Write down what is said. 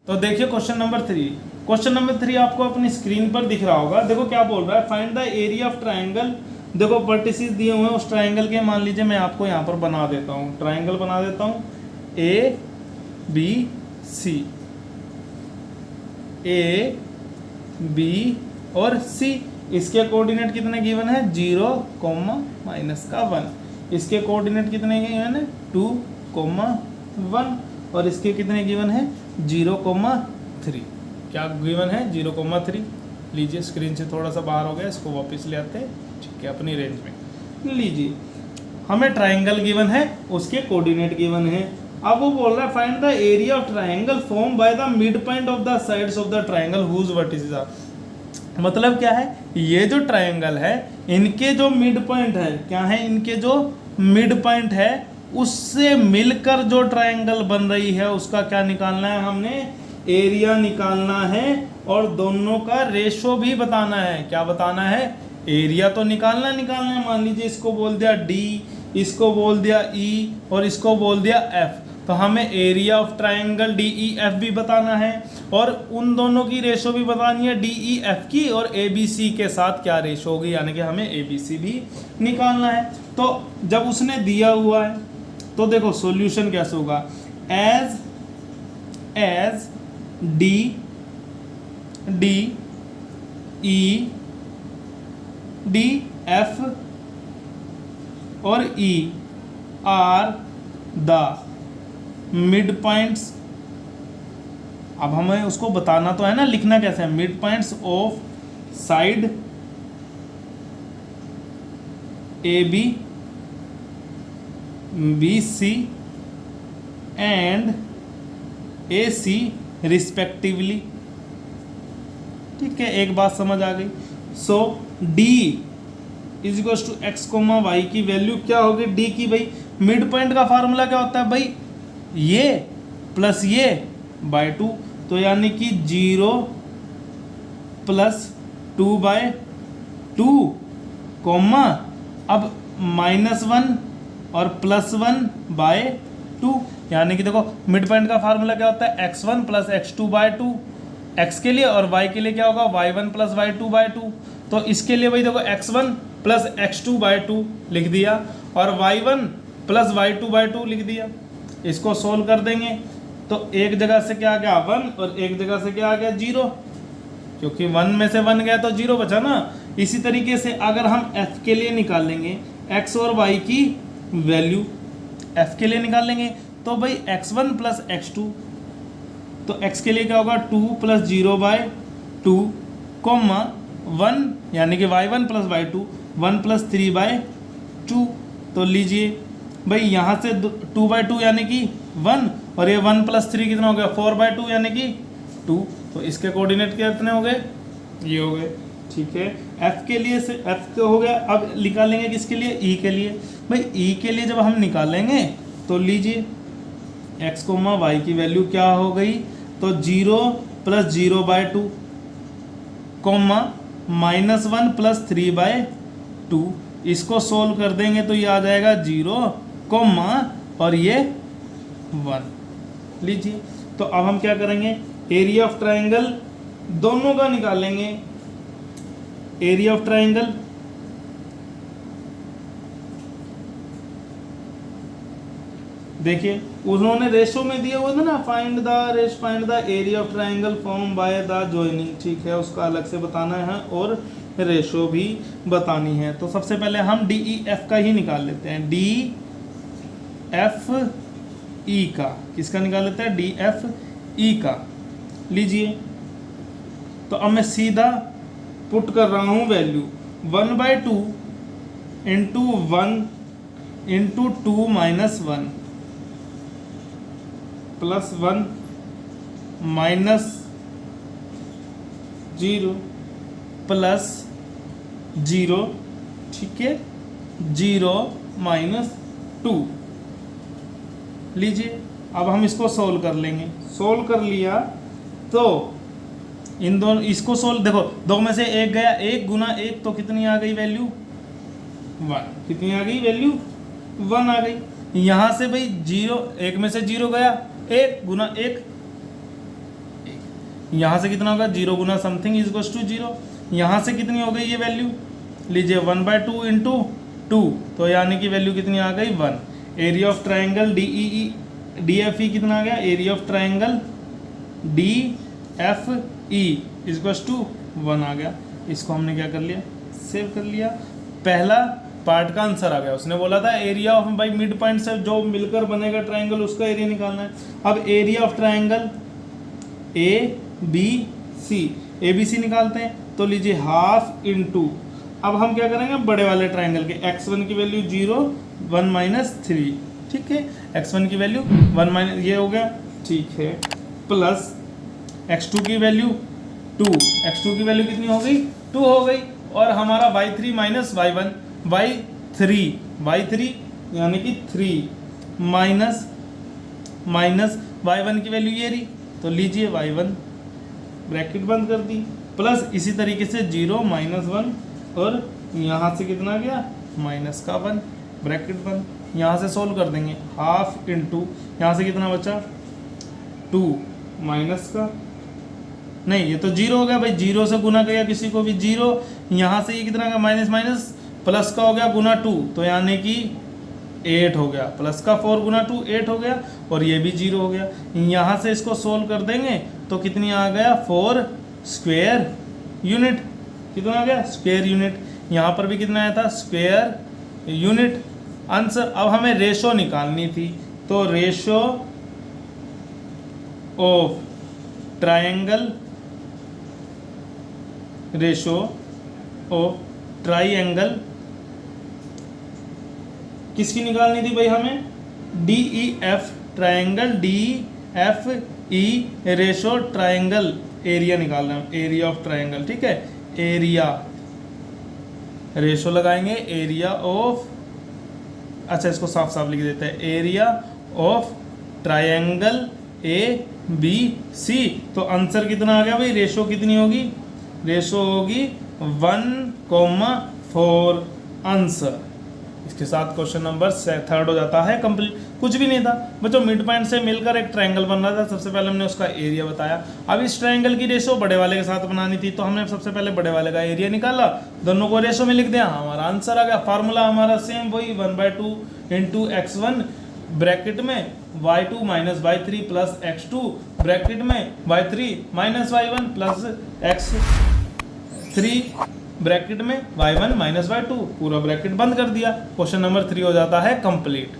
तो देखिए question number 3। Question number 3 आपको अपनी स्क्रीन पर दिख रहा होगा। देखो क्या बोल रहा है, find the area of triangle. देखो वर्टिसेस दिए हुए हैं उस ट्राइंगल के, मान लीजिए मैं आपको यहाँ पर बना देता हूँ, ट्राइंगल बना देता हूँ A B C, A B और सी। इसके कोऑर्डिनेट कितने गिवन है, 0, -1। इसके कोऑर्डिनेट कितने गिवन है, 2, 1। और इसके कितने गिवन है, 0,3। क्या गिवन है, 0,3। लीजिए स्क्रीन से थोड़ा सा बाहर हो गया, इसको वापस ले आते हैं, ठीक है, अपनी रेंज में लीजिए। हमें ट्राइंगल गिवन है, उसके कोऑर्डिनेट गिवन है। अब वो बोल रहा है find the area of triangle form by the midpoint of the sides of the triangle whose vertices are. मतलब क्या है, ये जो ट्राइंगल है इनके जो मिड पॉइंट है, क्या है, इनके जो मिड पॉइंट है उससे मिलकर जो ट्राइंगल बन रही है उसका क्या निकालना है, हमने एरिया निकालना है। और दोनों का रेशो भी बताना है। क्या बताना है, एरिया तो निकालना है। मान लीजिए इसको बोल दिया D, इसको बोल दिया E और इसको बोल दिया F, तो हमें एरिया ऑफ ट्राइंगल DEF भी बताना है और उन दोनों की रेशो भी बतानी है, DEF की और ABC के साथ क्या रेशो होगी, यानी कि हमें ABC भी निकालना है। तो जब उसने दिया हुआ है तो देखो सॉल्यूशन कैसे होगा, as D E D F और E are the mid points. अब हमें उसको बताना तो है ना, लिखना कैसे है, midpoints of side A B BC and AC respectively. ठीक है, एक बात समझ आ गई। So D is equal to x comma y की वैल्यू क्या होगी, D की। भाई मिड पॉइंट का फार्मूला क्या होता है, भाई ये प्लस ये बाय 2, तो यानी कि 0 + 2/2 कोमा अब -1 और +1/2, यानी कि देखो मिड पॉइंट का फार्मूला क्या होता है, x1 + x2/2, x के लिए, और y के लिए क्या होगा, y1 + y2/2। तो इसके लिए भाई देखो x1 + x2/2 लिख दिया और y1 + y2/2 लिख दिया। इसको सोल्व कर देंगे तो एक जगह से क्या आ गया 1 और एक जगह से क्या आ गया 0, क्योंकि 1 में से 1 गया तो 0 बचा ना। इसी तरीके से अगर हम f के लिए निकालेंगे, x और y की वैल्यू f के लिए निकालेंगे, तो भाई x1 + x2, तो x के लिए क्या होगा 2 + 0/2, 1 यानी कि y1 + y2 1 + 3/2। तो लीजिए भाई यहाँ से 2/2 यानी कि 1 और ये 1 + 3 कितना हो गया 4/2 यानी कि 2। तो इसके कोऑर्डिनेट कितने हो गए, ये हो गए। ठीक है, f के लिए से f तो हो गया। अब निकालेंगे किसके लिए, e के लिए। भाई e के लिए जब हम निकालेंगे तो लीजिए x, y की वैल्यू क्या हो गई, तो 0 + 0/2, -1 + 3/2। इसको सोल्व कर देंगे तो ये आ जाएगा 0, और ये 1। लीजिए तो अब हम क्या करेंगे, एरिया ऑफ ट्राइंगल दोनों का निकालेंगे। एरिया ऑफ ट्राइंगल देखिए उन्होंने रेशो में दिया हुआ था ना, find the area of triangle form by the joining. ठीक है, उसका अलग से बताना है और रेशो भी बतानी है। तो सबसे पहले हम DEF का ही निकाल लेते हैं, DFE का। किसका निकाल लेते हैं, DFE का। लीजिए तो अब मैं सीधा पुट कर रहा हूँ वैल्यू 1/2 × 1 × 2 - 1 +1 -0 +0। ठीक है, 0 - 2। लीजिए अब हम इसको सोल्व कर लेंगे। सोल्व कर लिया तो इन दोनों, इसको सोल्व देखो, दो में से एक गया, 1 × 1 तो कितनी आ गई वैल्यू 1। कितनी आ गई वैल्यू 1 आ गई। यहाँ से भाई 0, 1 में से 0 गया, 1 × 1 यहाँ से कितना होगा 0 गुना समथिंग इज इक्वल टू 0। यहाँ से कितनी हो गई ये वैल्यू, लीजिए 1/2 इंटू 2, तो यानी कि वैल्यू कितनी आ गई 1। एरिया ऑफ ट्राइंगल DFE कितना आ गया, area of triangle DFE is equal to 1 आ गया। इसको हमने क्या कर लिया, सेव कर लिया। पहला पार्ट का आंसर आ गया। उसने बोला था एरिया ऑफ भाई मिड पॉइंट से जो मिलकर बनेगा ट्राइंगल उसका एरिया निकालना है। अब एरिया ऑफ ट्राइंगल ABC निकालते हैं, तो लीजिए हाफ इंटू, अब हम क्या करेंगे बड़े वाले ट्राइंगल के, x1 की वैल्यू 0 1 माइनस 3, ठीक है, x1 की वैल्यू 1 माइनस ये हो गया, ठीक है, प्लस x2 की वैल्यू 2, x2 की वैल्यू कितनी हो गई 2 हो गई, और हमारा y3 माइनस y1, y3 यानी कि 3 माइनस y1 की वैल्यू ये रही, तो लीजिए y1 ब्रैकेट बंद कर दी, प्लस इसी तरीके से 0 माइनस 1 और यहाँ से कितना गया माइनस का 1 ब्रैकेट बंद। यहाँ से सोल्व कर देंगे, हाफ इंटू यहाँ से कितना बचा 2 माइनस का, नहीं ये तो 0 हो गया भाई, 0 से गुना किया किसी को भी 0, यहाँ से ये कितना का माइनस माइनस प्लस का हो गया गुना 2, तो यानी कि 8 हो गया, प्लस का 4 गुना 2 8 हो गया, और ये भी 0 हो गया। यहाँ से इसको सोल्व कर देंगे तो कितनी आ गया 4 स्क्वायर यूनिट, कितना आ गया स्क्वायर यूनिट, यहाँ पर भी कितना आया था स्क्वायर यूनिट आंसर। अब हमें रेशो निकालनी थी, तो ratio of triangle, ratio of triangle किसकी निकालनी थी भाई हमें, DEF triangle DFE ratio triangle area निकालना है, एरिया ऑफ ट्राइंगल, ठीक है, एरिया रेशो लगाएंगे एरिया ऑफ, अच्छा इसको साफ साफ लिख देते हैं, एरिया ऑफ ट्राइंगल ABC, तो आंसर कितना आ गया भाई, रेशो कितनी होगी, रेशो होगी 1,4 आंसर। इसके साथ क्वेश्चन नंबर 3 हो जाता है कंप्लीट। कुछ भी नहीं था बच्चों, मिड पॉइंट से मिलकर एक ट्रायंगल बन रहा था, सबसे पहले हमने उसका एरिया बताया। अब इस ट्रायंगल की रेशो बड़े वाले के साथ बनानी थी, तो हमने सबसे पहले बड़े वाले का एरिया निकाला, दोनों को रेशो में लिख दिया, हमारा आंसर आ गया। फार्मूला हमारा सेम वही 1/2 इंटू x1 ब्रैकेट में y2 minus y3 plus x2 bracket में y3 minus y1 plus x3 bracket में y1 माइनस y2, पूरा ब्रैकेट बंद कर दिया। क्वेश्चन नंबर 3 हो जाता है कंप्लीट।